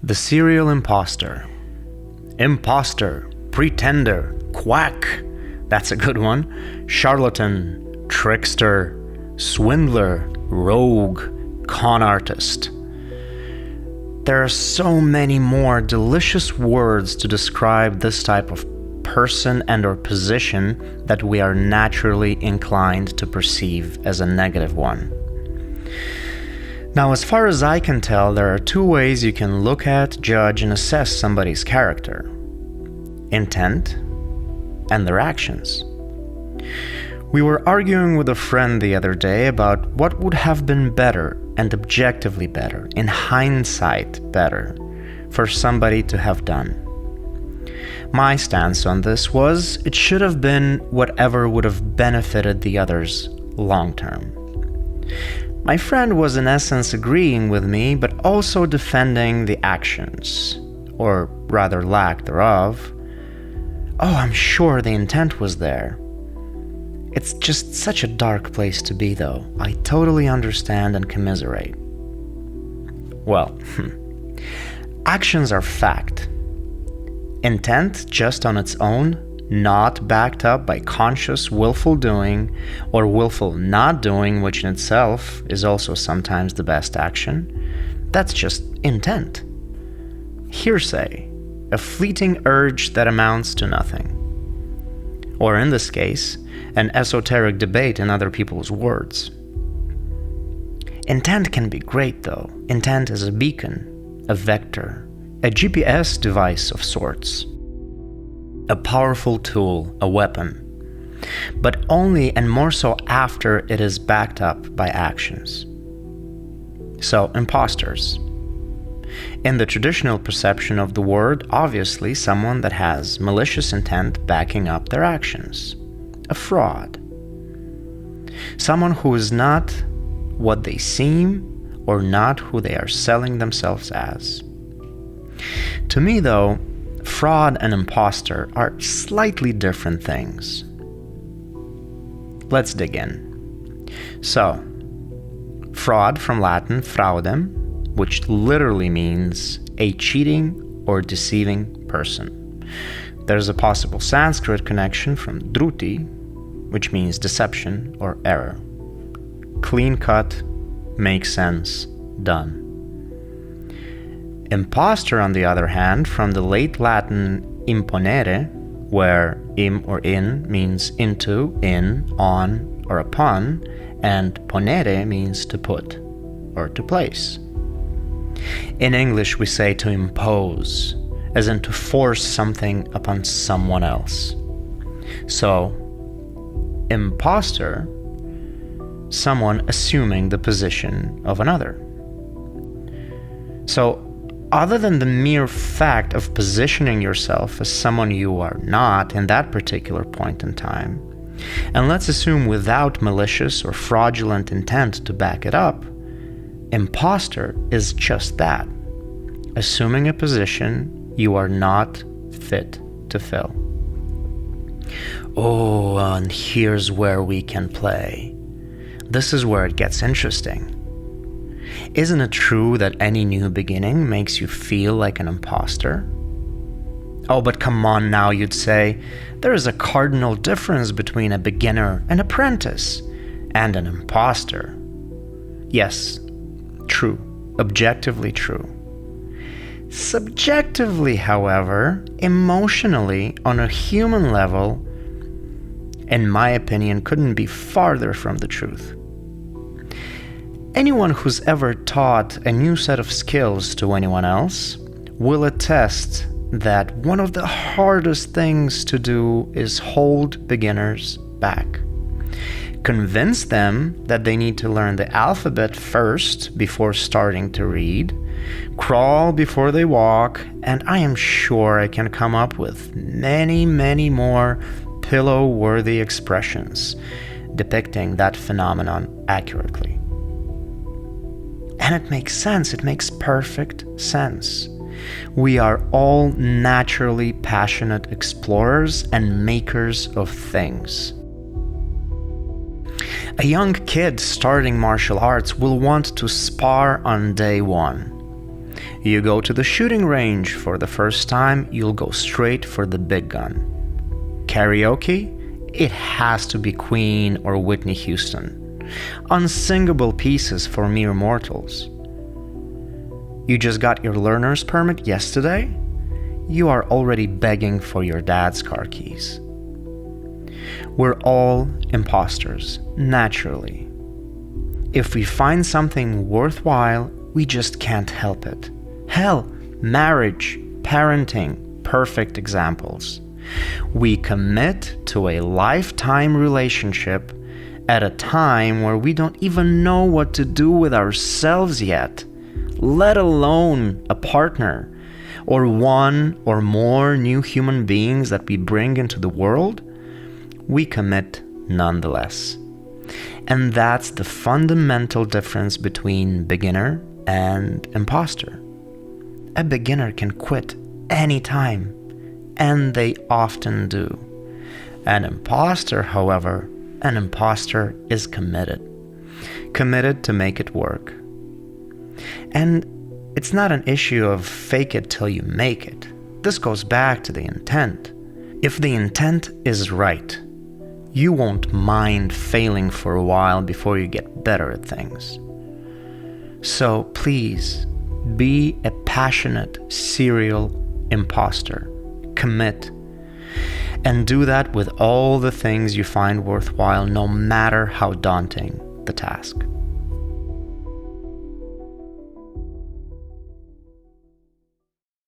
The serial impostor. Imposter, pretender, quack. That's a good one. Charlatan, trickster, swindler, rogue, con artist. There are so many more delicious words to describe this type of person and/or position that we are naturally inclined to perceive as a negative one. Now, as far as I can tell, there are two ways you can look at, judge, and assess somebody's character: intent and their actions. We were arguing with a friend the other day about what would have been better and objectively better, in hindsight better, for somebody to have done. My stance on this was it should have been whatever would have benefited the others long term. My friend was in essence agreeing with me, but also defending the actions, or rather lack thereof. Oh, I'm sure the intent was there. It's just such a dark place to be, though. I totally understand and commiserate. Well, actions are fact. Intent just on its own, not backed up by conscious willful doing or willful not doing, which in itself is also sometimes the best action, that's just intent. Hearsay, a fleeting urge that amounts to nothing. Or in this case, an esoteric debate in other people's words. Intent can be great, though. Intent is a beacon, a vector, a GPS device of sorts. A powerful tool, a weapon, but only and more so after it is backed up by actions. So, imposters. In the traditional perception of the word, obviously someone that has malicious intent backing up their actions. A fraud. Someone who is not what they seem or not who they are selling themselves as. To me, though, fraud and imposter are slightly different things. Let's dig in. So, fraud from Latin fraudem, which literally means a cheating or deceiving person. There's a possible Sanskrit connection from druti, which means deception or error. Clean cut, makes sense, done. Imposter, on the other hand, from the late Latin imponere, where im or in means into, in, on, or upon, and ponere means to put or to place. In English, we say to impose, as in to force something upon someone else. So, imposter, someone assuming the position of another. So, other than the mere fact of positioning yourself as someone you are not in that particular point in time, and let's assume without malicious or fraudulent intent to back it up, imposter is just that, assuming a position you are not fit to fill. Oh, and here's where we can play. This is where it gets interesting. Isn't it true that any new beginning makes you feel like an imposter? Oh, but come on now, you'd say. There is a cardinal difference between a beginner, an apprentice, and an imposter. Yes, true, objectively true. Subjectively, however, emotionally, on a human level, in my opinion, couldn't be farther from the truth. Anyone who's ever taught a new set of skills to anyone else will attest that one of the hardest things to do is hold beginners back. Convince them that they need to learn the alphabet first before starting to read, crawl before they walk, and I am sure I can come up with many, many more pillow-worthy expressions depicting that phenomenon accurately. And it makes sense, it makes perfect sense. We are all naturally passionate explorers and makers of things. A young kid starting martial arts will want to spar on day one. You go to the shooting range for the first time, you'll go straight for the big gun. Karaoke? It has to be Queen or Whitney Houston. Unsingable pieces for mere mortals. You just got your learner's permit yesterday? You are already begging for your dad's car keys. We're all imposters, naturally. If we find something worthwhile, we just can't help it. Hell, marriage, parenting, perfect examples. We commit to a lifetime relationship at a time where we don't even know what to do with ourselves yet, let alone a partner or one or more new human beings that we bring into the world. We commit nonetheless. And that's the fundamental difference between beginner and imposter. A beginner can quit anytime, and they often do. An imposter, however, an imposter is committed to make it work. And it's not an issue of fake it till you make it. This goes back to the intent. If the intent is right, you won't mind failing for a while before you get better at things. So please, be a passionate serial imposter. Commit. And do that with all the things you find worthwhile, no matter how daunting the task.